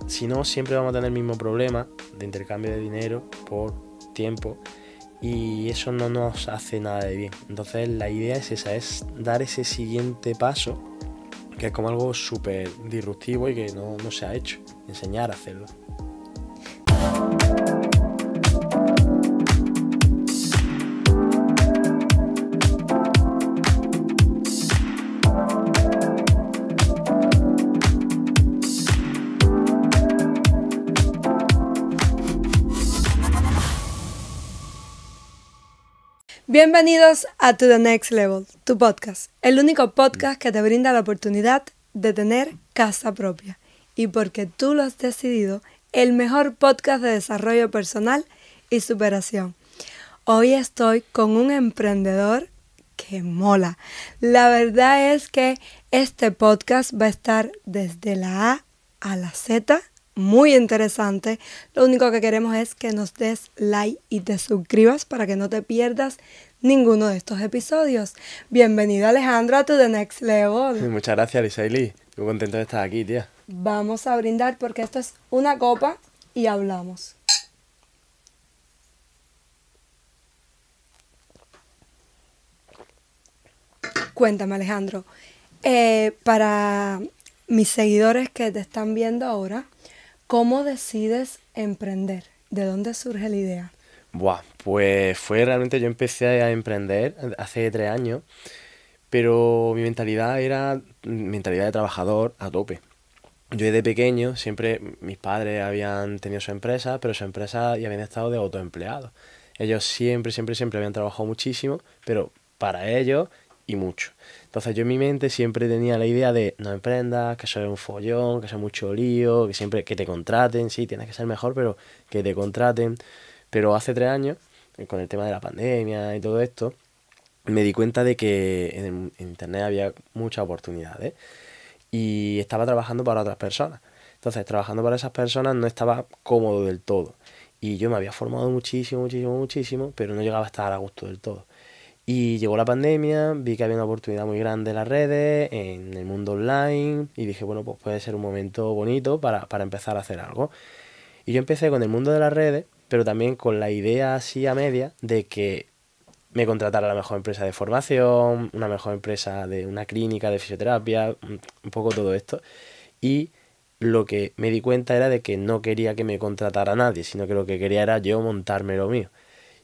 si no, siempre vamos a tener el mismo problema de intercambio de dinero por tiempo y eso no nos hace nada de bien. Entonces la idea es esa, es dar ese siguiente paso, que es como algo súper disruptivo y que no se ha hecho, enseñar a hacerlo. Bienvenidos a To The Next Level, tu podcast, el único podcast que te brinda la oportunidad de tener casa propia. Y porque tú lo has decidido, el mejor podcast de desarrollo personal y superación. Hoy estoy con un emprendedor que mola. La verdad es que este podcast va a estar desde la A a la Z, muy interesante. Lo único que queremos es que nos des like y te suscribas para que no te pierdas ninguno de estos episodios. Bienvenido, Alejandro, a To The Next Level. Muchas gracias, Lisaili. Estoy contento de estar aquí, tía. Vamos a brindar porque esto es una copa y hablamos. Cuéntame, Alejandro, para mis seguidores que te están viendo ahora, ¿cómo decides emprender? ¿De dónde surge la idea? Pues realmente yo empecé a emprender hace 3 años, pero mi mentalidad era mentalidad de trabajador a tope. Yo desde pequeño, siempre mis padres habían tenido su empresa, pero su empresa ya habían estado de autoempleados. Ellos siempre habían trabajado muchísimo, pero para ellos y mucho. Entonces yo en mi mente siempre tenía la idea de no emprendas, que eso es un follón, que eso es mucho lío, que siempre que te contraten, sí, tienes que ser mejor, pero que te contraten. Pero hace 3 años, con el tema de la pandemia y todo esto, me di cuenta de que en internet había muchas oportunidades y estaba trabajando para otras personas. Entonces, trabajando para esas personas no estaba cómodo del todo. Y yo me había formado muchísimo, pero no llegaba a estar a gusto del todo. Y llegó la pandemia, vi que había una oportunidad muy grande en las redes, en el mundo online, y dije, bueno, pues puede ser un momento bonito para empezar a hacer algo. Y yo empecé con el mundo de las redes, pero también con la idea así a media de que me contratara la mejor empresa de formación, una mejor empresa de una clínica de fisioterapia, un poco todo esto. Y lo que me di cuenta era de que no quería que me contratara nadie, sino que lo que quería era yo montarme lo mío.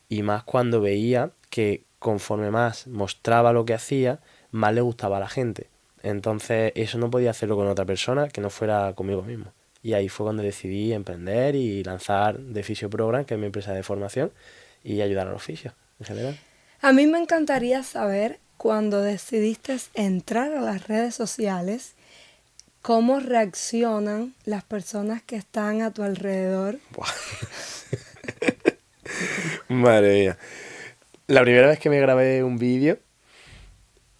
Y más cuando veía que conforme más mostraba lo que hacía, más le gustaba a la gente. Entonces eso no podía hacerlo con otra persona que no fuera conmigo mismo. Y ahí fue cuando decidí emprender y lanzar The Physio Program, que es mi empresa de formación, y ayudar a los fisios en general. A mí me encantaría saber, cuando decidiste entrar a las redes sociales, cómo reaccionan las personas que están a tu alrededor. Madre mía. La primera vez que me grabé un vídeo,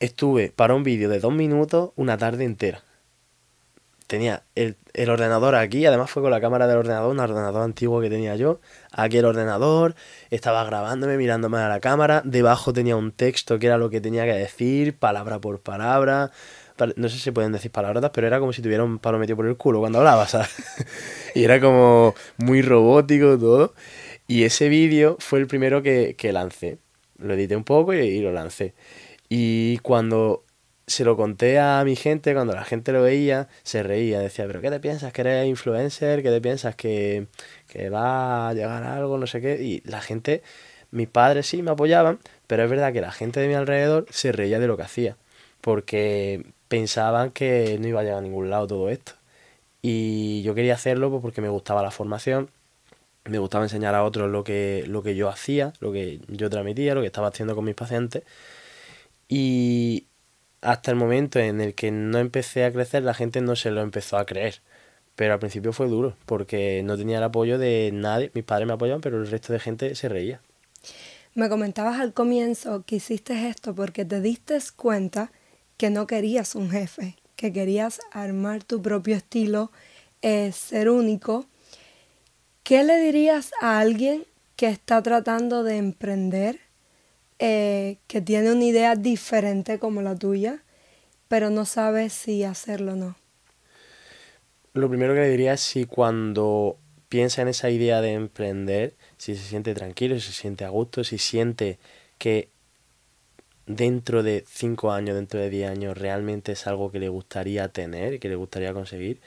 estuve para un vídeo de 2 minutos una tarde entera. Tenía el ordenador aquí, además fue con la cámara del ordenador, un ordenador antiguo que tenía yo. Aquí el ordenador, estaba grabándome, mirándome a la cámara. Debajo tenía un texto que era lo que tenía que decir, palabra por palabra. No sé si se pueden decir palabrotas, pero era como si tuviera un palo metido por el culo cuando hablaba, ¿sabes? Y era como muy robótico todo. Y ese vídeo fue el primero que lancé. Lo edité un poco y lo lancé. Y cuando se lo conté a mi gente, cuando la gente lo veía, se reía. Decía, ¿pero qué te piensas? ¿Que eres influencer? ¿Qué te piensas? ¿Que va a llegar a algo? No sé qué. Y la gente, mis padres sí me apoyaban, pero es verdad que la gente de mi alrededor se reía de lo que hacía. Porque pensaban que no iba a llegar a ningún lado todo esto. Y yo quería hacerlo pues, porque me gustaba la formación, me gustaba enseñar a otros lo que yo hacía, lo que yo transmitía, lo que estaba haciendo con mis pacientes. Y hasta el momento en el que no empecé a crecer, la gente no se lo empezó a creer. Pero al principio fue duro, porque no tenía el apoyo de nadie. Mis padres me apoyaban, pero el resto de gente se reía. Me comentabas al comienzo que hiciste esto porque te diste cuenta que no querías un jefe, que querías armar tu propio estilo, ser único. ¿Qué le dirías a alguien que está tratando de emprender, que tiene una idea diferente como la tuya, pero no sabe si hacerlo o no? lo primero que le diría es si cuando piensa en esa idea de emprender, si se siente tranquilo, si se siente a gusto, si siente que dentro de 5 años, dentro de 10 años, realmente es algo que le gustaría tener, que le gustaría conseguir.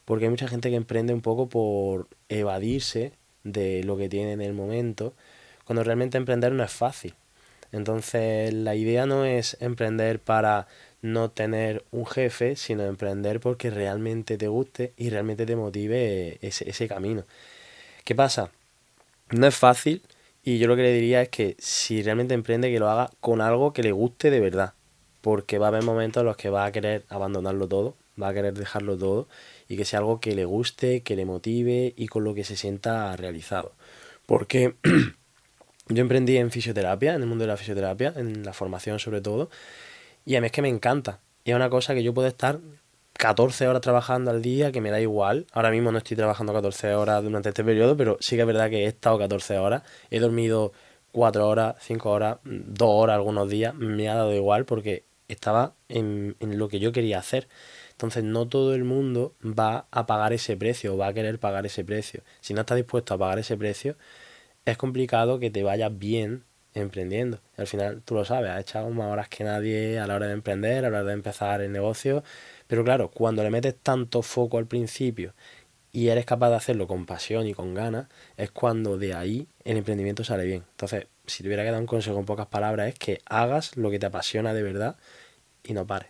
Porque hay mucha gente que emprende un poco por evadirse de lo que tiene en el momento, cuando realmente emprender no es fácil. Entonces, la idea no es emprender para no tener un jefe, sino emprender porque realmente te guste y realmente te motive ese camino. ¿Qué pasa? No es fácil y yo lo que le diría es que si realmente emprende, que lo haga con algo que le guste de verdad. Porque va a haber momentos en los que va a querer abandonarlo todo, va a querer dejarlo todo y que sea algo que le guste, que le motive y con lo que se sienta realizado. Porque yo emprendí en fisioterapia, en el mundo de la fisioterapia, en la formación sobre todo, y a mí es que me encanta. Y es una cosa que yo puedo estar 14 horas trabajando al día, que me da igual. Ahora mismo no estoy trabajando 14 horas durante este periodo, pero sí que es verdad que he estado 14 horas. He dormido 4 horas, 5 horas, 2 horas algunos días. Me ha dado igual porque estaba en lo que yo quería hacer. Entonces no todo el mundo va a pagar ese precio o va a querer pagar ese precio. Si no estás dispuesto a pagar ese precio, es complicado que te vaya bien emprendiendo. Y al final, tú lo sabes, has echado más horas que nadie a la hora de emprender, a la hora de empezar el negocio. Pero claro, cuando le metes tanto foco al principio y eres capaz de hacerlo con pasión y con ganas, es cuando de ahí el emprendimiento sale bien. Entonces, si tuviera que dar un consejo en pocas palabras, es que hagas lo que te apasiona de verdad y no pares.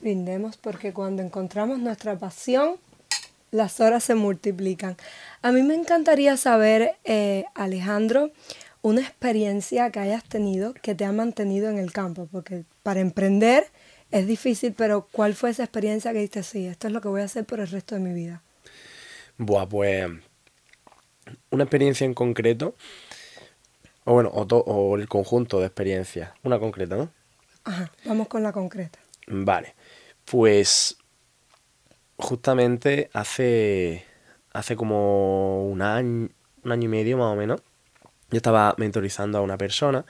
Brindemos porque cuando encontramos nuestra pasión, las horas se multiplican. A mí me encantaría saber, Alejandro, una experiencia que hayas tenido que te ha mantenido en el campo, porque para emprender es difícil, pero ¿cuál fue esa experiencia que dijiste, sí, esto es lo que voy a hacer por el resto de mi vida? Buah, pues una experiencia en concreto, o bueno, o el conjunto de experiencias, una concreta, ¿no? Ajá, vamos con la concreta. Vale, pues justamente hace como un año y medio más o menos, yo estaba mentorizando a una persona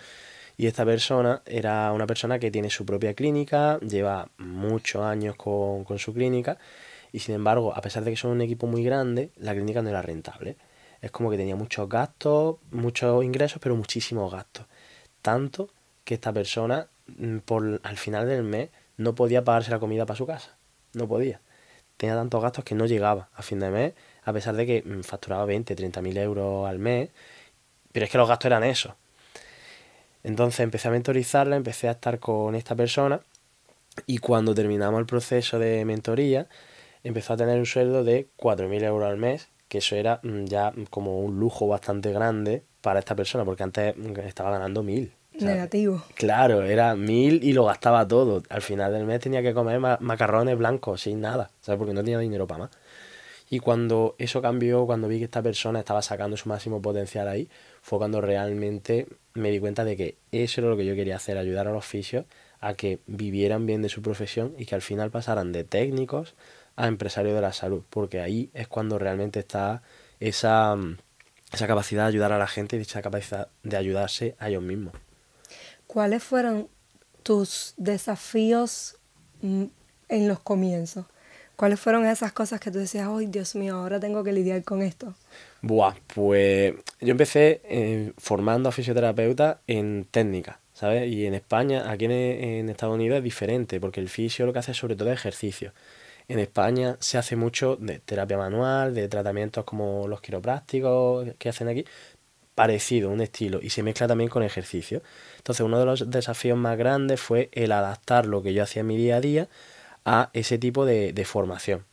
y esta persona era una persona que tiene su propia clínica, lleva muchos años con su clínica y sin embargo, a pesar de que son un equipo muy grande, la clínica no era rentable. Es como que tenía muchos gastos, muchos ingresos, pero muchísimos gastos. Tanto que esta persona al final del mes no podía pagarse la comida para su casa. No podía. Tenía tantos gastos que no llegaba a fin de mes, a pesar de que facturaba 20, 30 mil euros al mes, pero es que los gastos eran esos. Entonces empecé a mentorizarla, empecé a estar con esta persona y cuando terminamos el proceso de mentoría, empezó a tener un sueldo de 4.000 euros al mes, que eso era ya como un lujo bastante grande para esta persona, porque antes estaba ganando 1.000. O sea, Negativo. claro, era 1.000 y lo gastaba todo. Al final del mes tenía que comer macarrones blancos sin nada, ¿sabes? Porque no tenía dinero para más. Y cuando eso cambió, cuando vi que esta persona estaba sacando su máximo potencial ahí, fue cuando realmente me di cuenta de que eso era lo que yo quería hacer, ayudar a los fisios a que vivieran bien de su profesión y que al final pasaran de técnicos a empresarios de la salud, porque ahí es cuando realmente está esa, esa capacidad de ayudar a la gente y esa capacidad de ayudarse a ellos mismos. ¿Cuáles fueron tus desafíos en los comienzos? ¿Cuáles fueron esas cosas que tú decías, ay, Dios mío, ahora tengo que lidiar con esto? Buah, pues yo empecé formando a fisioterapeuta en técnica, ¿sabes? Y en España, aquí en Estados Unidos es diferente, porque el fisio lo que hace es sobre todo ejercicio. En España se hace mucho de terapia manual, de tratamientos como los quiroprácticos que hacen aquí, parecido, un estilo, y se mezcla también con ejercicio. Entonces, uno de los desafíos más grandes fue el adaptar lo que yo hacía en mi día a día a ese tipo de formación.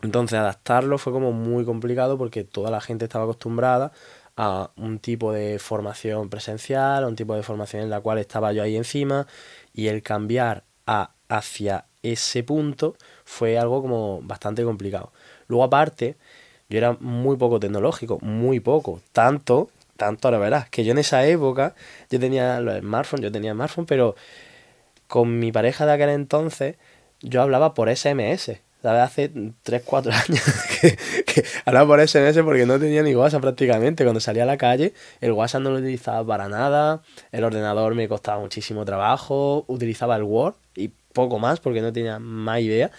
Entonces adaptarlo fue como muy complicado porque toda la gente estaba acostumbrada a un tipo de formación presencial, a un tipo de formación en la cual estaba yo ahí encima y el cambiar hacia ese punto fue algo como bastante complicado. Luego aparte, yo era muy poco tecnológico, muy poco, tanto ahora verás, que yo en esa época yo tenía smartphone, pero con mi pareja de aquel entonces yo hablaba por SMS. ¿Sabes? Hace 3 4 años que hablaba por SMS porque no tenía ni WhatsApp prácticamente. Cuando salía a la calle, el WhatsApp no lo utilizaba para nada. El ordenador me costaba muchísimo trabajo. Utilizaba el Word y poco más porque no tenía más idea.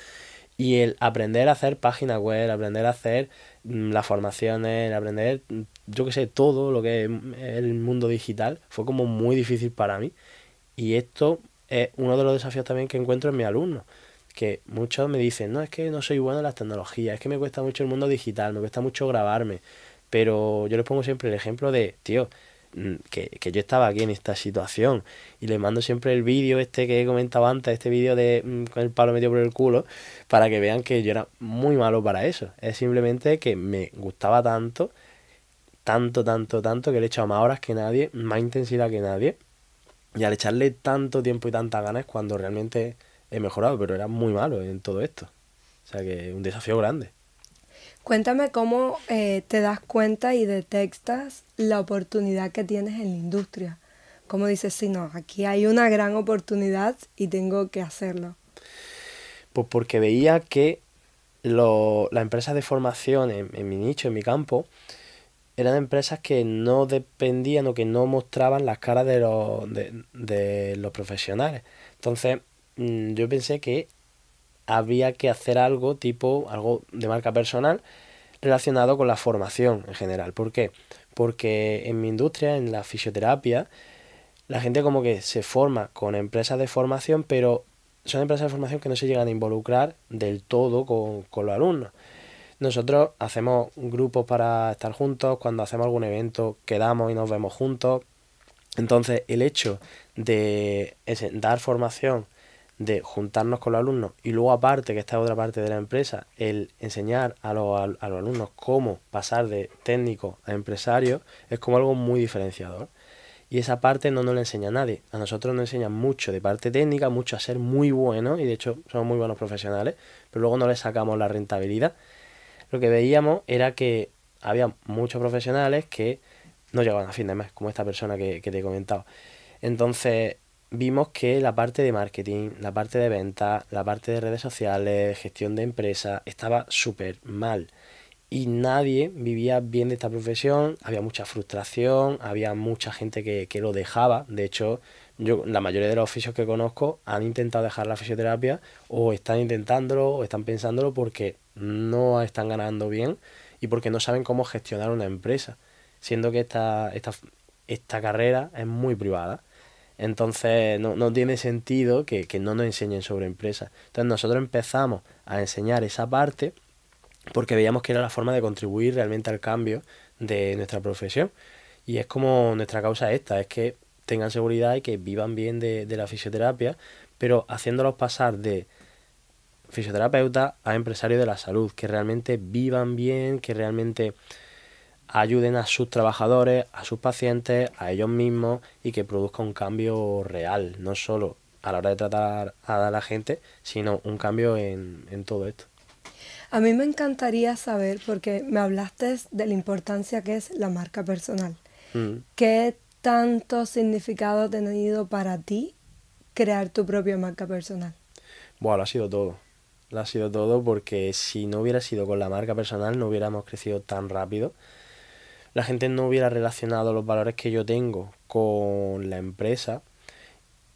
Y el aprender a hacer páginas web, aprender a hacer las formaciones, aprender, yo qué sé, todo lo que es el mundo digital, fue como muy difícil para mí. Y esto es uno de los desafíos también que encuentro en mis alumnos, que muchos me dicen, no, es que no soy bueno en las tecnologías, es que me cuesta mucho el mundo digital, me cuesta mucho grabarme, pero yo les pongo siempre el ejemplo de, tío, que yo estaba aquí en esta situación y les mando siempre el vídeo este que he comentado antes, este vídeo de con el palo metido por el culo, para que vean que yo era muy malo para eso. Es simplemente que me gustaba tanto, tanto, tanto, tanto, que le he echado más horas que nadie, más intensidad que nadie, y al echarle tanto tiempo y tantas ganas es cuando realmente he mejorado, pero era muy malo en todo esto. O sea que un desafío grande. Cuéntame cómo te das cuenta y detectas la oportunidad que tienes en la industria. Cómo dices, sí, no, aquí hay una gran oportunidad y tengo que hacerlo. Pues porque veía que las empresas de formación en mi nicho, en mi campo, eran empresas que no dependían o que no mostraban las caras de los profesionales. Entonces, yo pensé que había que hacer algo tipo, algo de marca personal relacionado con la formación en general. ¿Por qué? Porque en mi industria, en la fisioterapia, la gente como que se forma con empresas de formación, pero son empresas de formación que no se llegan a involucrar del todo con los alumnos. Nosotros hacemos grupos para estar juntos, cuando hacemos algún evento quedamos y nos vemos juntos. Entonces el hecho de dar formación, de juntarnos con los alumnos y luego aparte, que esta es otra parte de la empresa, el enseñar a los alumnos cómo pasar de técnico a empresario es como algo muy diferenciador. Y esa parte no nos la enseña nadie. A nosotros nos enseñan mucho de parte técnica, mucho a ser muy buenos y de hecho somos muy buenos profesionales, pero luego no le sacamos la rentabilidad. Lo que veíamos era que había muchos profesionales que no llegaban a fin de mes, como esta persona que te he comentado. Entonces vimos que la parte de marketing, la parte de venta, la parte de redes sociales, gestión de empresas, estaba súper mal. Y nadie vivía bien de esta profesión, había mucha frustración, había mucha gente que lo dejaba. De hecho, yo, la mayoría de los oficios que conozco han intentado dejar la fisioterapia o están intentándolo o están pensándolo porque no están ganando bien y porque no saben cómo gestionar una empresa, siendo que esta carrera es muy privada. Entonces no tiene sentido que no nos enseñen sobre empresas. Entonces nosotros empezamos a enseñar esa parte porque veíamos que era la forma de contribuir realmente al cambio de nuestra profesión. Y es como nuestra causa esta, es que tengan seguridad y que vivan bien de la fisioterapia, pero haciéndolos pasar de fisioterapeuta a empresarios de la salud, que realmente vivan bien, que realmente ayuden a sus trabajadores, a sus pacientes, a ellos mismos y que produzca un cambio real, no solo a la hora de tratar a la gente, sino un cambio en todo esto. A mí me encantaría saber, porque me hablaste de la importancia que es la marca personal. Mm. ¿Qué tanto significado ha tenido para ti crear tu propia marca personal? Bueno, lo ha sido todo. Lo ha sido todo porque si no hubiera sido con la marca personal no hubiéramos crecido tan rápido. La gente no hubiera relacionado los valores que yo tengo con la empresa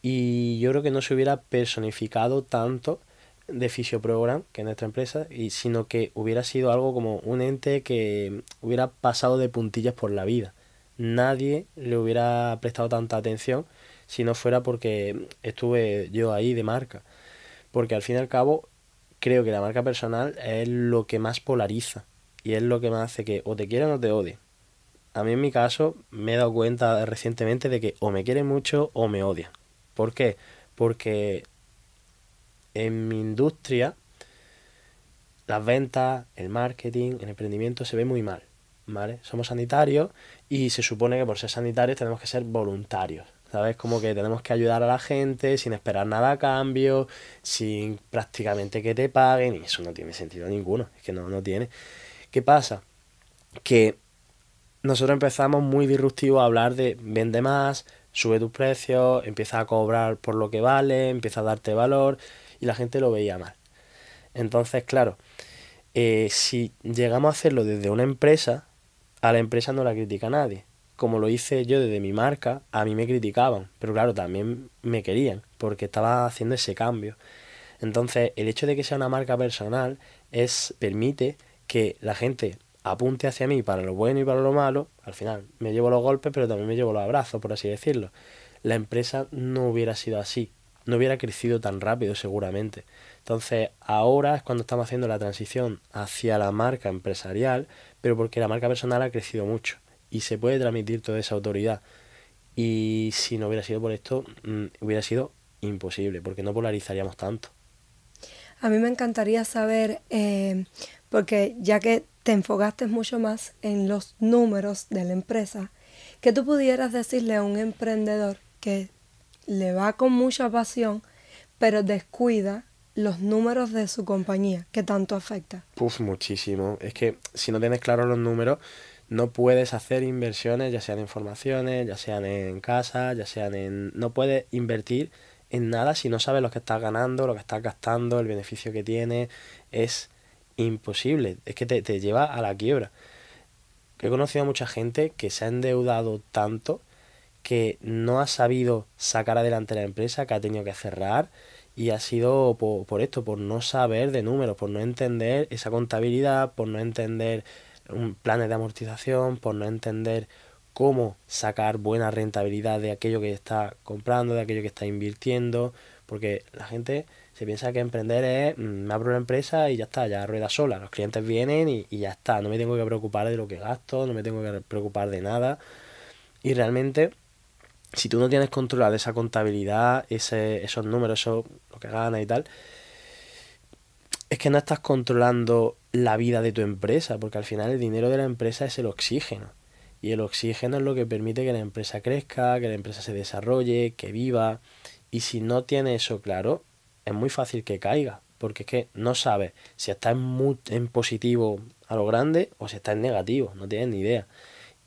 y yo creo que no se hubiera personificado tanto de Fisioprogram, que es nuestra empresa, y sino que hubiera sido algo como un ente que hubiera pasado de puntillas por la vida. Nadie le hubiera prestado tanta atención si no fuera porque estuve yo ahí de marca. Porque al fin y al cabo creo que la marca personal es lo que más polariza y es lo que más hace que o te quieran o te odien. A mí en mi caso me he dado cuenta recientemente de que o me quieren mucho o me odian. ¿Por qué? Porque en mi industria las ventas, el marketing, el emprendimiento se ve muy mal, ¿vale? Somos sanitarios y se supone que por ser sanitarios tenemos que ser voluntarios, ¿sabes? Como que tenemos que ayudar a la gente sin esperar nada a cambio, sin prácticamente que te paguen y eso no tiene sentido ninguno, es que no tiene. ¿Qué pasa? Que nosotros empezamos muy disruptivos a hablar de vende más, sube tus precios, empieza a cobrar por lo que vale, empieza a darte valor y la gente lo veía mal. Entonces, claro, si llegamos a hacerlo desde una empresa, a la empresa no la critica nadie. Como lo hice yo desde mi marca, a mí me criticaban, pero claro, también me querían, porque estaba haciendo ese cambio. Entonces, el hecho de que sea una marca personal permite que la gente apunte hacia mí para lo bueno y para lo malo. Al final me llevo los golpes, pero también me llevo los abrazos, por así decirlo. La empresa no hubiera sido así, no hubiera crecido tan rápido seguramente. Entonces, ahora es cuando estamos haciendo la transición hacia la marca empresarial, pero porque la marca personal ha crecido mucho y se puede transmitir toda esa autoridad. Y si no hubiera sido por esto, hubiera sido imposible, porque no polarizaríamos tanto. A mí me encantaría saber, porque ya que te enfocaste mucho más en los números de la empresa, que tú pudieras decirle a un emprendedor que le va con mucha pasión, pero descuida los números de su compañía, que tanto afecta. Muchísimo. Es que si no tienes claros los números, no puedes hacer inversiones, ya sean en formaciones, ya sean en casa, ya sean en... No puedes invertir en nada si no sabes lo que estás ganando, lo que estás gastando, el beneficio que tiene. Es imposible. Es que te lleva a la quiebra. He conocido a mucha gente que se ha endeudado tanto que no ha sabido sacar adelante la empresa, que ha tenido que cerrar y ha sido por esto, por no saber de números, por no entender esa contabilidad, por no entender planes de amortización, por no entender cómo sacar buena rentabilidad de aquello que está comprando, de aquello que está invirtiendo, porque la gente se piensa que emprender es, me abro una empresa y ya está, ya rueda sola, los clientes vienen y ya está, no me tengo que preocupar de lo que gasto, no me tengo que preocupar de nada y realmente si tú no tienes controlada esa contabilidad, esos números, eso, lo que ganas y tal, es que no estás controlando la vida de tu empresa, porque al final el dinero de la empresa es el oxígeno. Y el oxígeno es lo que permite que la empresa crezca, que la empresa se desarrolle, que viva. Y si no tienes eso claro, es muy fácil que caiga, porque es que no sabes si estás en positivo a lo grande o si estás en negativo, no tienes ni idea.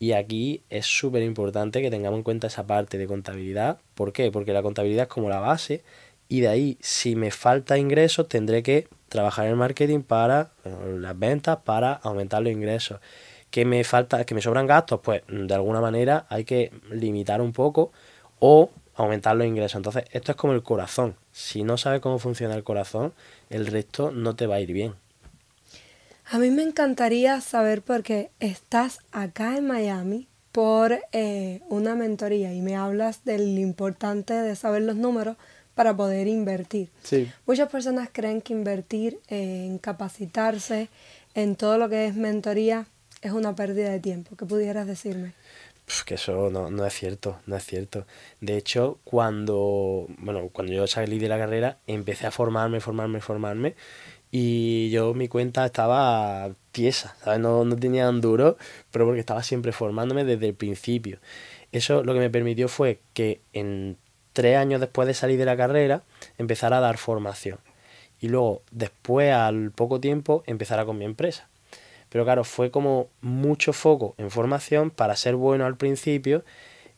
Y aquí es súper importante que tengamos en cuenta esa parte de contabilidad. ¿Por qué? Porque la contabilidad es como la base y de ahí, si me falta ingresos, tendré que trabajar en marketing para las ventas, para aumentar los ingresos. ¿Que me falta, que me sobran gastos? Pues de alguna manera hay que limitar un poco o aumentar los ingresos. Entonces, esto es como el corazón. Si no sabes cómo funciona el corazón, el resto no te va a ir bien. A mí me encantaría saber porque estás acá en Miami por una mentoría y me hablas del importante de saber los números para poder invertir. Sí. Muchas personas creen que invertir en capacitarse, en todo lo que es mentoría, es una pérdida de tiempo. ¿Qué pudieras decirme? Que eso no es cierto, no es cierto. De hecho, cuando yo salí de la carrera, empecé a formarme y yo mi cuenta estaba tiesa, ¿sabes? No tenía un duro, pero porque estaba siempre formándome desde el principio. Eso lo que me permitió fue que en 3 años después de salir de la carrera, empezara a dar formación. Y luego, después, al poco tiempo, empezara con mi empresa. Pero claro, fue como mucho foco en formación para ser bueno al principio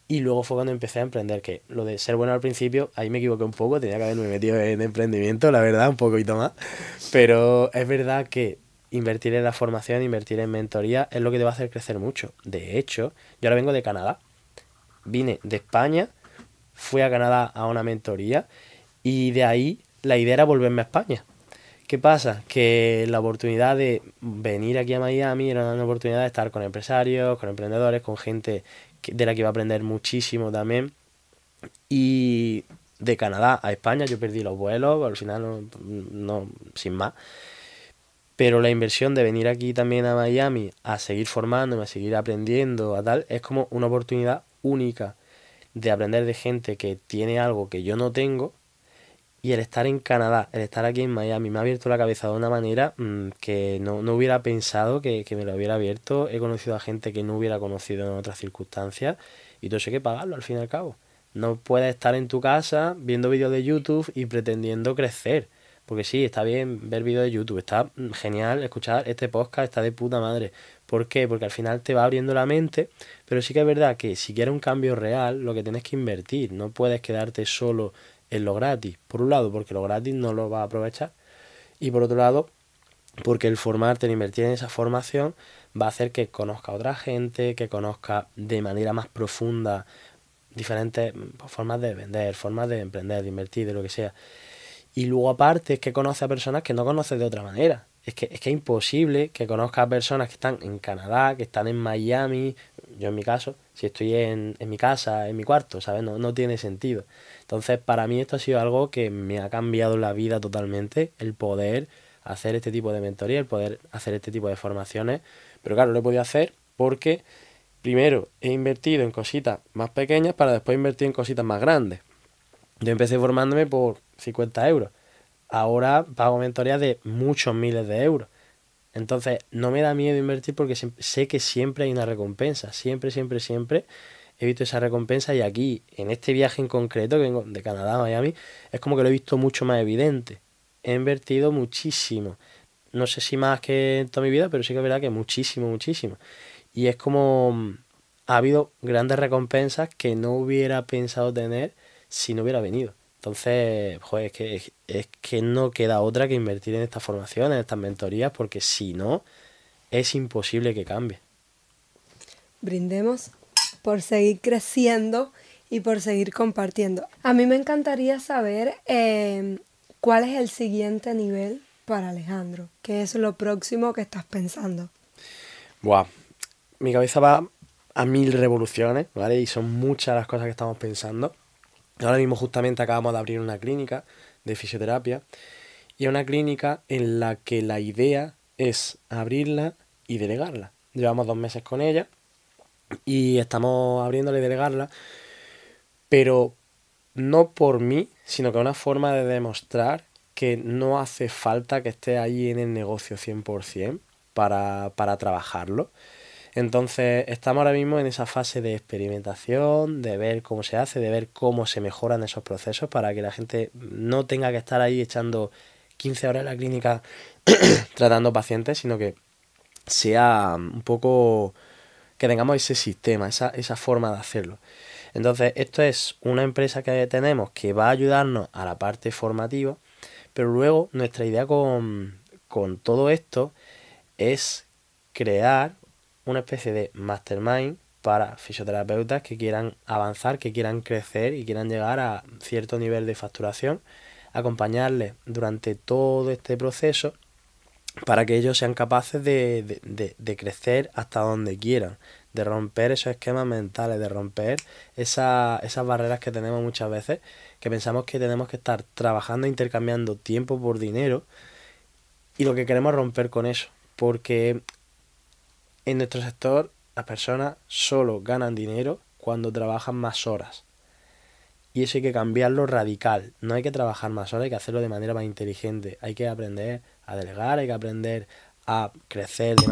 y luego fue cuando empecé a emprender, que lo de ser bueno al principio, ahí me equivoqué un poco, tenía que haberme metido en emprendimiento, la verdad, un poquito más. Pero es verdad que invertir en la formación, invertir en mentoría es lo que te va a hacer crecer mucho. De hecho, yo ahora vengo de Canadá, vine de España, fui a Canadá a una mentoría y de ahí la idea era volverme a España. ¿Qué pasa? Que la oportunidad de venir aquí a Miami era una oportunidad de estar con empresarios, con emprendedores, con gente de la que iba a aprender muchísimo también. Y de Canadá a España yo perdí los vuelos, al final sin más. Pero la inversión de venir aquí también a Miami a seguir formándome, a seguir aprendiendo, a tal, es como una oportunidad única de aprender de gente que tiene algo que yo no tengo. Y el estar en Canadá, el estar aquí en Miami, me ha abierto la cabeza de una manera que no hubiera pensado que me lo hubiera abierto. He conocido a gente que no hubiera conocido en otras circunstancias y todo eso hay que pagarlo al fin y al cabo. No puedes estar en tu casa viendo vídeos de YouTube y pretendiendo crecer. Porque sí, está bien ver vídeos de YouTube, está genial escuchar este podcast, está de puta madre. ¿Por qué? Porque al final te va abriendo la mente, pero sí que es verdad que si quieres un cambio real, lo que tienes que invertir. No puedes quedarte solo en lo gratis. Por un lado, porque lo gratis no lo vas a aprovechar. Y por otro lado, porque el formarte, el invertir en esa formación, va a hacer que conozca a otra gente, que conozca de manera más profunda diferentes formas de vender, formas de emprender, de invertir, de lo que sea. Y luego aparte es que conoces a personas que no conoces de otra manera. Es que es imposible que conozcas a personas que están en Canadá, que están en Miami. Yo en mi caso, si estoy en mi casa, en mi cuarto, ¿sabes? No tiene sentido. Entonces, para mí esto ha sido algo que me ha cambiado la vida totalmente, el poder hacer este tipo de mentoría, el poder hacer este tipo de formaciones. Pero claro, lo he podido hacer porque primero he invertido en cositas más pequeñas para después invertir en cositas más grandes. Yo empecé formándome por 50 euros. Ahora pago mentorías de muchos miles de euros. Entonces, no me da miedo invertir porque sé que siempre hay una recompensa. Siempre, siempre, siempre he visto esa recompensa y aquí, en este viaje en concreto, que vengo de Canadá a Miami, es como que lo he visto mucho más evidente. He invertido muchísimo. No sé si más que en toda mi vida, pero sí que es verdad que muchísimo, muchísimo. Y es como ha habido grandes recompensas que no hubiera pensado tener si no hubiera venido. Entonces, joder, es que no queda otra que invertir en esta formación, en estas mentorías, porque si no, es imposible que cambie. Brindemos por seguir creciendo y por seguir compartiendo. A mí me encantaría saber cuál es el siguiente nivel para Alejandro. ¿Qué es lo próximo que estás pensando? Buah, mi cabeza va a mil revoluciones, ¿vale? Y son muchas las cosas que estamos pensando. Ahora mismo justamente acabamos de abrir una clínica de fisioterapia y es una clínica en la que la idea es abrirla y delegarla. Llevamos 2 meses con ella y estamos abriéndola y delegarla, pero no por mí, sino que es una forma de demostrar que no hace falta que esté ahí en el negocio 100% para trabajarlo. Entonces estamos ahora mismo en esa fase de experimentación, de ver cómo se hace, de ver cómo se mejoran esos procesos para que la gente no tenga que estar ahí echando 15 horas en la clínica tratando pacientes, sino que sea un poco que tengamos ese sistema, esa forma de hacerlo. Entonces, esto es una empresa que tenemos que va a ayudarnos a la parte formativa, pero luego nuestra idea con todo esto es crear una especie de mastermind para fisioterapeutas que quieran avanzar, que quieran crecer y quieran llegar a cierto nivel de facturación, acompañarles durante todo este proceso para que ellos sean capaces de crecer hasta donde quieran, de romper esos esquemas mentales, de romper esas barreras que tenemos muchas veces, que pensamos que tenemos que estar trabajando, intercambiando tiempo por dinero, y lo que queremos es romper con eso, porque en nuestro sector las personas solo ganan dinero cuando trabajan más horas. Y eso hay que cambiarlo radical. No hay que trabajar más horas, hay que hacerlo de manera más inteligente. Hay que aprender a delegar, hay que aprender a crecer de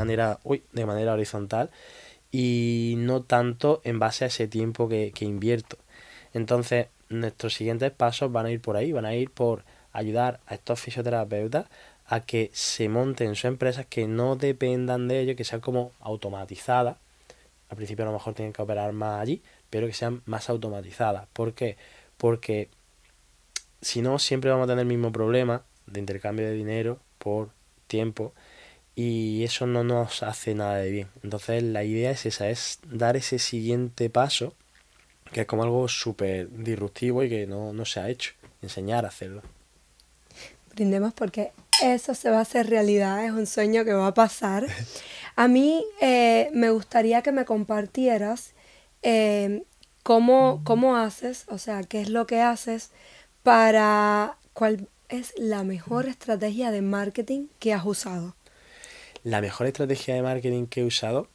manera horizontal y no tanto en base a ese tiempo que invierto. Entonces, nuestros siguientes pasos van a ir por ahí, van a ir por ayudar a estos fisioterapeutas a que se monten sus empresas que no dependan de ellos, que sean como automatizadas. Al principio a lo mejor tienen que operar más allí, pero que sean más automatizadas. ¿Por qué? Porque si no, siempre vamos a tener el mismo problema de intercambio de dinero por tiempo y eso no nos hace nada de bien. Entonces la idea es esa, es dar ese siguiente paso, que es como algo súper disruptivo y que no se ha hecho, enseñar a hacerlo. Brindemos porque eso se va a hacer realidad, es un sueño que va a pasar. A mí me gustaría que me compartieras cómo haces, o sea, qué es lo que haces cuál es la mejor estrategia de marketing que has usado. La mejor estrategia de marketing que he usado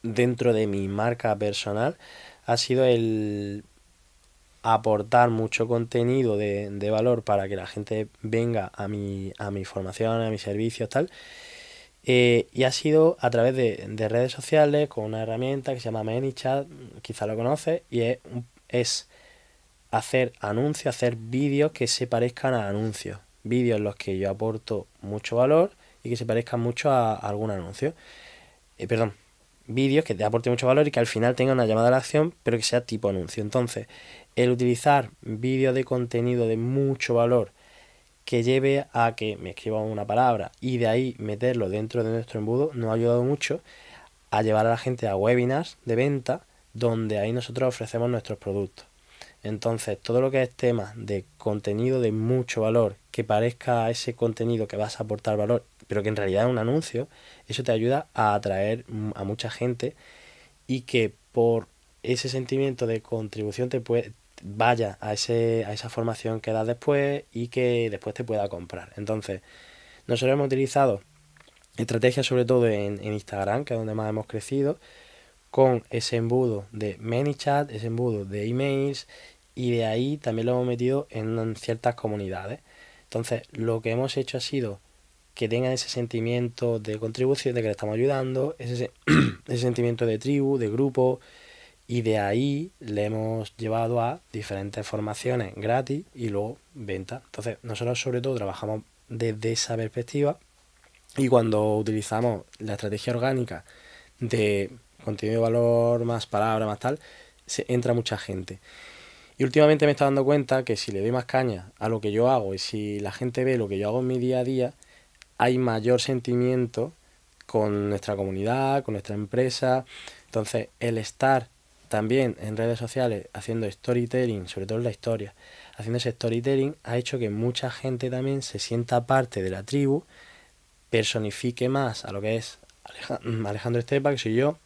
dentro de mi marca personal ha sido el aportar mucho contenido de valor para que la gente venga a mi formación, a mis servicios, tal. Y ha sido a través de redes sociales con una herramienta que se llama ManyChat, quizá lo conoces, y es hacer anuncios, hacer vídeos que se parezcan a anuncios. Vídeos en los que yo aporto mucho valor y que se parezcan mucho a algún anuncio. Perdón, vídeos que te aporten mucho valor y que al final tengan una llamada a la acción, pero que sea tipo anuncio. Entonces, el utilizar vídeos de contenido de mucho valor que lleve a que me escriban una palabra y de ahí meterlo dentro de nuestro embudo nos ha ayudado mucho a llevar a la gente a webinars de venta donde ahí nosotros ofrecemos nuestros productos. Entonces, todo lo que es tema de contenido de mucho valor, que parezca ese contenido que vas a aportar valor, pero que en realidad es un anuncio, eso te ayuda a atraer a mucha gente y que por ese sentimiento de contribución vaya a esa formación que das después y que después te pueda comprar. Entonces, nosotros hemos utilizado estrategias sobre todo en Instagram, que es donde más hemos crecido, con ese embudo de ManyChat, ese embudo de emails, y de ahí también lo hemos metido en ciertas comunidades. Entonces, lo que hemos hecho ha sido que tengan ese sentimiento de contribución, de que le estamos ayudando, ese sentimiento de tribu, de grupo, y de ahí le hemos llevado a diferentes formaciones gratis y luego venta. Entonces, nosotros sobre todo trabajamos desde esa perspectiva, y cuando utilizamos la estrategia orgánica de contenido de valor, más palabras, más tal, se entra mucha gente. Y últimamente me está dando cuenta que si le doy más caña a lo que yo hago y si la gente ve lo que yo hago en mi día a día, hay mayor sentimiento con nuestra comunidad, con nuestra empresa. Entonces, el estar también en redes sociales haciendo storytelling, sobre todo en la historia, haciendo ese storytelling, ha hecho que mucha gente también se sienta parte de la tribu, personifique más a lo que es Alejandro Estepa, que soy yo,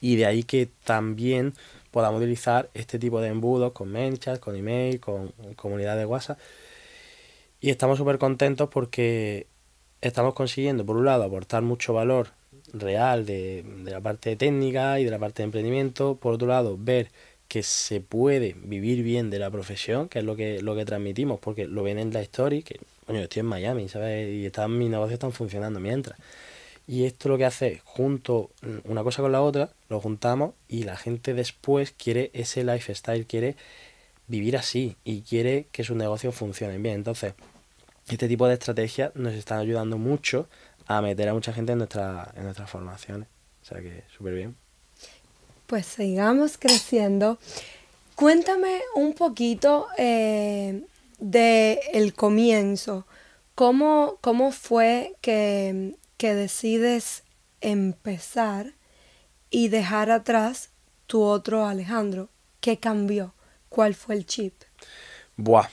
y de ahí que también podamos utilizar este tipo de embudos con ManyChat, con email, con comunidad de WhatsApp. Y estamos súper contentos porque estamos consiguiendo, por un lado, aportar mucho valor real de la parte técnica y de la parte de emprendimiento. Por otro lado, ver que se puede vivir bien de la profesión, que es lo que transmitimos, porque lo ven en la story, que, coño, estoy en Miami, ¿sabes? Y mis negocios están funcionando mientras. Y esto lo que hace, junto una cosa con la otra, lo juntamos y la gente después quiere ese lifestyle, quiere vivir así y quiere que sus negocios funcionen bien. Entonces, este tipo de estrategias nos están ayudando mucho a meter a mucha gente en nuestras formaciones. O sea que súper bien. Pues sigamos creciendo. Cuéntame un poquito de el comienzo. ¿Cómo fue que decides empezar y dejar atrás tu otro Alejandro? ¿Qué cambió? ¿Cuál fue el chip? Buah,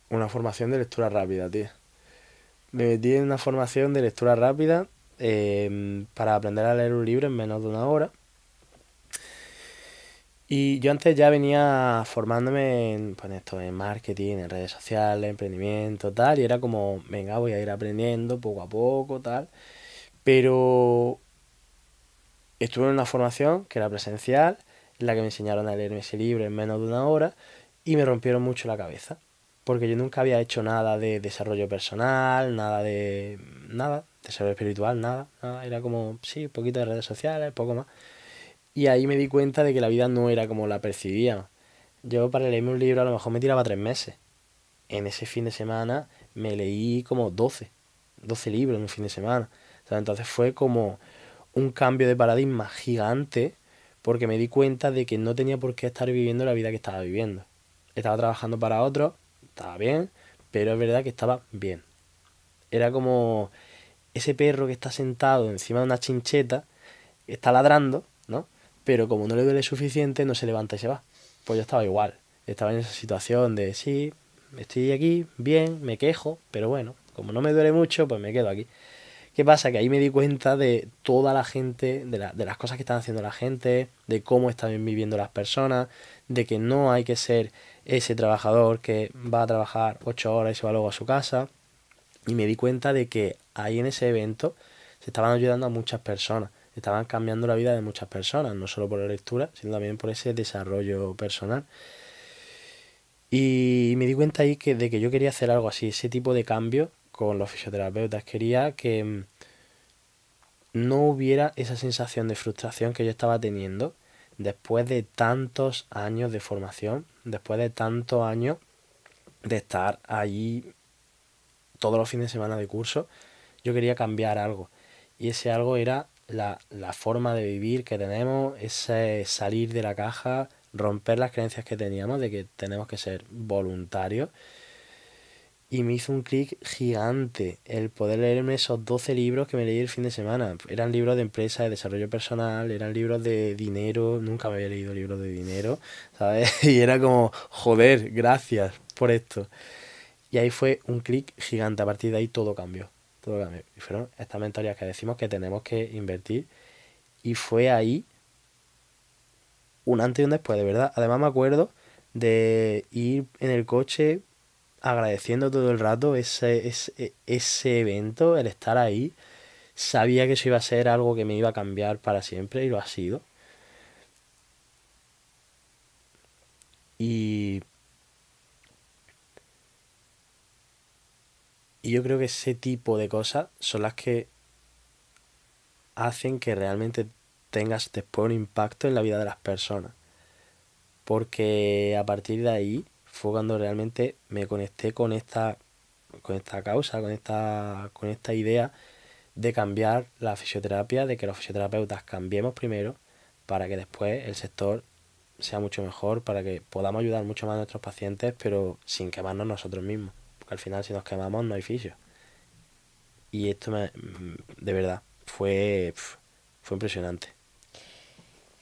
una formación de lectura rápida, tío. Me metí en una formación de lectura rápida para aprender a leer un libro en menos de una hora. Y yo antes ya venía formándome en, pues, esto, en marketing, en redes sociales, emprendimiento, tal, y era como, venga, voy a ir aprendiendo poco a poco, tal. Pero estuve en una formación que era presencial, en la que me enseñaron a leerme ese libro en menos de una hora, y me rompieron mucho la cabeza. Porque yo nunca había hecho nada de desarrollo personal, nada, desarrollo espiritual, nada. Era como, sí, un poquito de redes sociales, poco más. Y ahí me di cuenta de que la vida no era como la percibía. Yo para leerme un libro a lo mejor me tiraba 3 meses. En ese fin de semana me leí como 12 libros en un fin de semana. O sea, entonces fue como un cambio de paradigma gigante porque me di cuenta de que no tenía por qué estar viviendo la vida que estaba viviendo. Estaba trabajando para otros, estaba bien, pero es verdad que estaba bien. Era como ese perro que está sentado encima de una chincheta, está ladrando, ¿no? Pero como no le duele suficiente, no se levanta y se va. Pues yo estaba igual. Estaba en esa situación de, sí, estoy aquí, bien, me quejo, pero bueno, como no me duele mucho, pues me quedo aquí. ¿Qué pasa? Que ahí me di cuenta de toda la gente, de las cosas que están haciendo la gente, de cómo están viviendo las personas, de que no hay que ser ese trabajador que va a trabajar 8 horas y se va luego a su casa. Y me di cuenta de que ahí en ese evento se estaban ayudando a muchas personas, estaban cambiando la vida de muchas personas, no solo por la lectura, sino también por ese desarrollo personal. Y me di cuenta ahí de que yo quería hacer algo así, ese tipo de cambio con los fisioterapeutas. Quería que no hubiera esa sensación de frustración que yo estaba teniendo después de tantos años de formación, después de tantos años de estar allí todos los fines de semana de curso. Yo quería cambiar algo. Y ese algo era la forma de vivir que tenemos, ese salir de la caja, romper las creencias que teníamos de que tenemos que ser voluntarios Y me hizo un clic gigante el poder leerme esos 12 libros que me leí el fin de semana. Eran libros de empresa, de desarrollo personal, eran libros de dinero, nunca me había leído libros de dinero, ¿sabes? Y era como, joder, gracias por esto. Y ahí fue un clic gigante, a partir de ahí todo cambió, todo cambió. Y fueron estas mentorías que decimos que tenemos que invertir. Y fue ahí un antes y un después, de verdad. Además me acuerdo de ir en el coche agradeciendo todo el rato ese evento, el estar ahí. Sabía que eso iba a ser algo que me iba a cambiar para siempre y lo ha sido. Y, y yo creo que ese tipo de cosas son las que hacen que realmente tengas después un impacto en la vida de las personas. Porque a partir de ahí fue cuando realmente me conecté con esta causa, con esta idea de cambiar la fisioterapia, de que los fisioterapeutas cambiemos primero para que después el sector sea mucho mejor, para que podamos ayudar mucho más a nuestros pacientes, pero sin quemarnos nosotros mismos. Porque al final si nos quemamos no hay fisio. Y esto de verdad fue impresionante.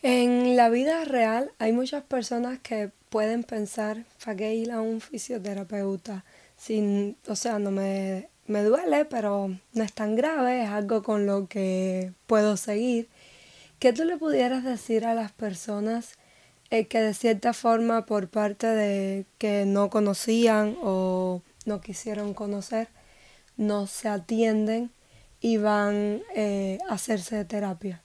En la vida real hay muchas personas que pueden pensar, ¿para qué ir a un fisioterapeuta? Sin, o sea, me duele, pero no es tan grave, es algo con lo que puedo seguir. ¿Qué tú le pudieras decir a las personas que de cierta forma por parte de que no conocían o no quisieron conocer, no se atienden y van a hacerse terapia?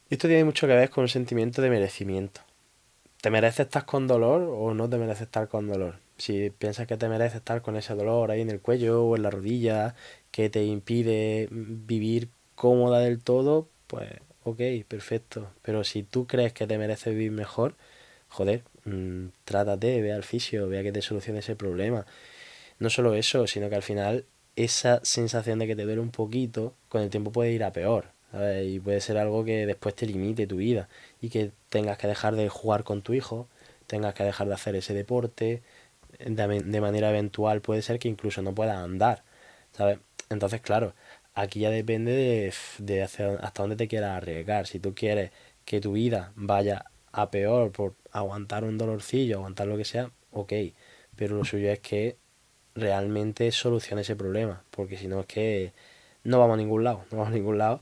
Esto tiene mucho que ver con un sentimiento de merecimiento. ¿Te mereces estar con dolor o no te mereces estar con dolor? Si piensas que te mereces estar con ese dolor ahí en el cuello o en la rodilla que te impide vivir cómoda del todo, pues ok, perfecto. Pero si tú crees que te mereces vivir mejor, joder, trátate, ve al fisio, ve a que te solucione ese problema. No solo eso, sino que al final esa sensación de que te duele un poquito, con el tiempo puede ir a peor, ¿sabes? Y puede ser algo que después te limite tu vida y que tengas que dejar de jugar con tu hijo, tengas que dejar de hacer ese deporte, de manera eventual puede ser que incluso no puedas andar, ¿sabes? Entonces, claro, aquí ya depende de hasta dónde te quieras arriesgar. Si tú quieres que tu vida vaya a peor por aguantar un dolorcillo, aguantar lo que sea, ok, pero lo suyo es que realmente solucione ese problema, porque si no es que no vamos a ningún lado, no vamos a ningún lado.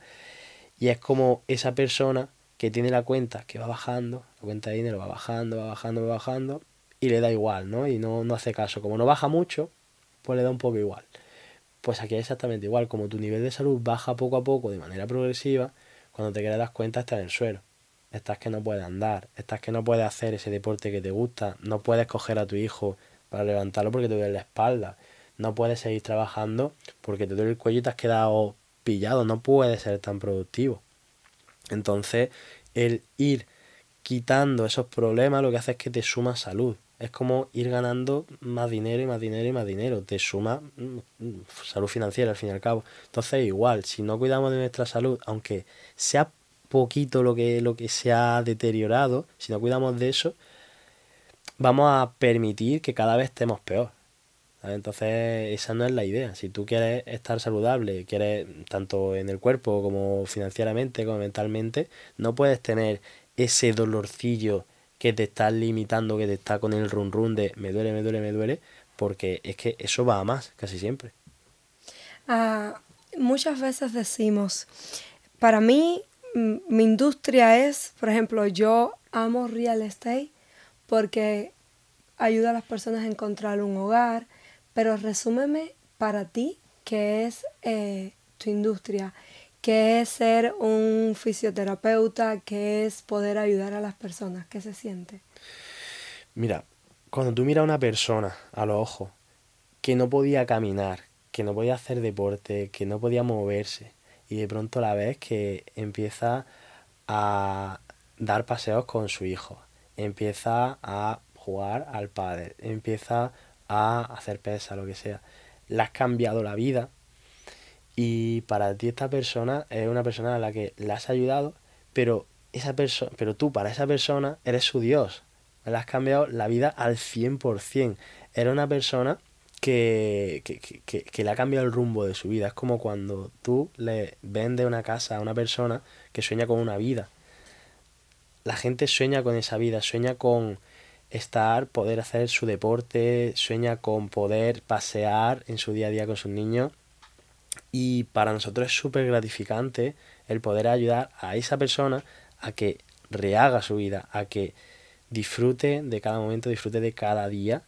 Y es como esa persona que tiene la cuenta que va bajando, la cuenta de dinero va bajando, va bajando, va bajando, y le da igual, ¿no? Y no hace caso. Como no baja mucho, pues le da un poco igual. Pues aquí es exactamente igual, como tu nivel de salud baja poco a poco de manera progresiva, cuando te quieres dar cuenta estás en el suelo. Estás que no puedes andar, estás que no puedes hacer ese deporte que te gusta, no puedes coger a tu hijo para levantarlo porque te duele la espalda, no puedes seguir trabajando porque te duele el cuello y te has quedado pillado, no puedes ser tan productivo. Entonces, el ir quitando esos problemas lo que hace es que te suma salud. Es como ir ganando más dinero y más dinero y más dinero. Te suma salud financiera al fin y al cabo. Entonces igual, si no cuidamos de nuestra salud, aunque sea poquito lo que se ha deteriorado, si no cuidamos de eso, vamos a permitir que cada vez estemos peor. ¿Sabes? Entonces esa no es la idea. Si tú quieres estar saludable, quieres tanto en el cuerpo como financieramente, como mentalmente, no puedes tener ese dolorcillo que te está limitando, que te está con el run run de me duele, me duele, me duele, porque es que eso va a más, casi siempre. Ah, muchas veces decimos, para mí, mi industria es, por ejemplo, yo amo real estate porque ayuda a las personas a encontrar un hogar, pero resúmeme para ti qué es tu industria, qué es ser un fisioterapeuta, qué es poder ayudar a las personas, qué se siente. Mira, cuando tú miras a una persona a los ojos que no podía caminar, que no podía hacer deporte, que no podía moverse, y de pronto la ves que empieza a dar paseos con su hijo, empieza a jugar al pádel, empieza a hacer pesas, lo que sea. Le has cambiado la vida y para ti esta persona es una persona a la que le has ayudado, pero pero tú para esa persona eres su Dios. Le has cambiado la vida al 100%. Era una persona que le ha cambiado el rumbo de su vida. Es como cuando tú le vendes una casa a una persona que sueña con una vida. La gente sueña con esa vida, sueña con poder hacer su deporte, sueña con poder pasear en su día a día con sus niños. Y para nosotros es súper gratificante el poder ayudar a esa persona a que rehaga su vida, a que disfrute de cada momento, disfrute de cada día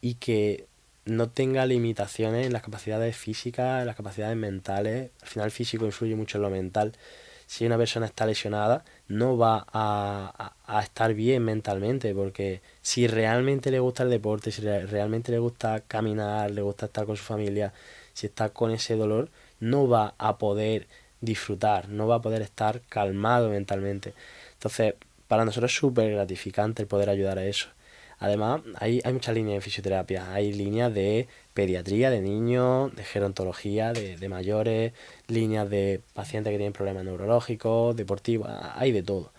y que no tenga limitaciones en las capacidades físicas, en las capacidades mentales. Al final el físico influye mucho en lo mental. Si una persona está lesionada, no va a estar bien mentalmente, porque si realmente le gusta el deporte, si realmente le gusta caminar, le gusta estar con su familia, si está con ese dolor, no va a poder disfrutar, no va a poder estar calmado mentalmente. Entonces, para nosotros es súper gratificante el poder ayudar a eso. Además, hay muchas líneas de fisioterapia. Hay líneas de pediatría, de niños, de gerontología, de mayores, líneas de pacientes que tienen problemas neurológicos, deportivos, hay de todo.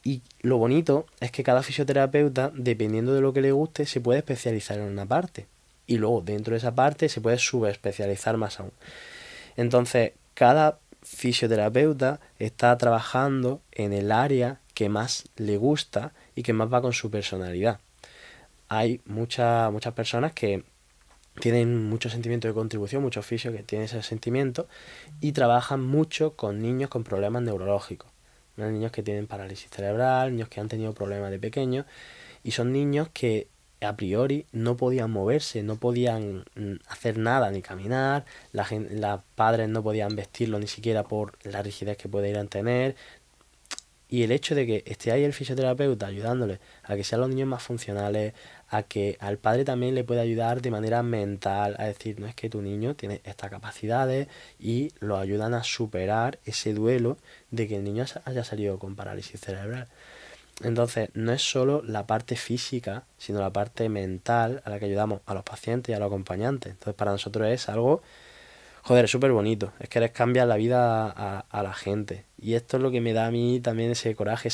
Y lo bonito es que cada fisioterapeuta, dependiendo de lo que le guste, se puede especializar en una parte. Y luego, dentro de esa parte, se puede subespecializar más aún. Entonces, cada fisioterapeuta está trabajando en el área que más le gusta y que más va con su personalidad. Hay muchas personas que tienen mucho sentimiento de contribución, muchos fisios que tienen ese sentimiento y trabajan mucho con niños con problemas neurológicos. ¿No? Niños que tienen parálisis cerebral, niños que han tenido problemas de pequeños y son niños que a priori no podían moverse, no podían hacer nada, ni caminar, los padres no podían vestirlo ni siquiera por la rigidez que pudieran tener. Y el hecho de que esté ahí el fisioterapeuta ayudándole a que sean los niños más funcionales, a que al padre también le pueda ayudar de manera mental, a decir, no es que tu niño tiene estas capacidades y lo ayudan a superar ese duelo de que el niño haya salido con parálisis cerebral. Entonces, no es solo la parte física, sino la parte mental a la que ayudamos a los pacientes y a los acompañantes. Entonces, para nosotros es algo, joder, es súper bonito. Es que les cambia la vida a la gente. Y esto es lo que me da a mí también ese coraje,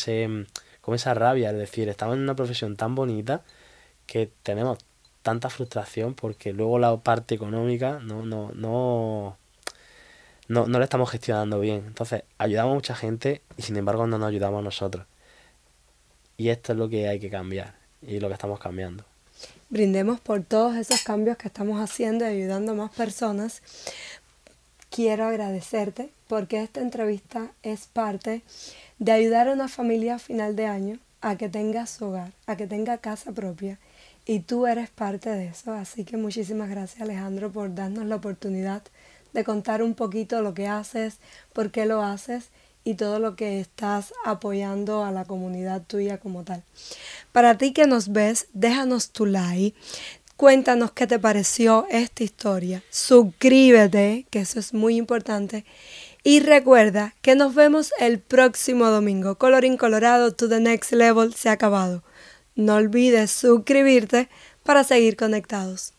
como esa rabia. Es decir, estamos en una profesión tan bonita que tenemos tanta frustración porque luego la parte económica no la estamos gestionando bien. Entonces, ayudamos a mucha gente y sin embargo no nos ayudamos a nosotros. Y esto es lo que hay que cambiar y lo que estamos cambiando. Brindemos por todos esos cambios que estamos haciendo y ayudando a más personas. Quiero agradecerte porque esta entrevista es parte de ayudar a una familia a final de año a que tenga su hogar, a que tenga casa propia. Y tú eres parte de eso. Así que muchísimas gracias, Alejandro, por darnos la oportunidad de contar un poquito lo que haces, por qué lo haces y todo lo que estás apoyando a la comunidad tuya como tal. Para ti que nos ves, déjanos tu like, cuéntanos qué te pareció esta historia, suscríbete, que eso es muy importante, y recuerda que nos vemos el próximo domingo. Colorín colorado, To The Next Level se ha acabado. No olvides suscribirte para seguir conectados.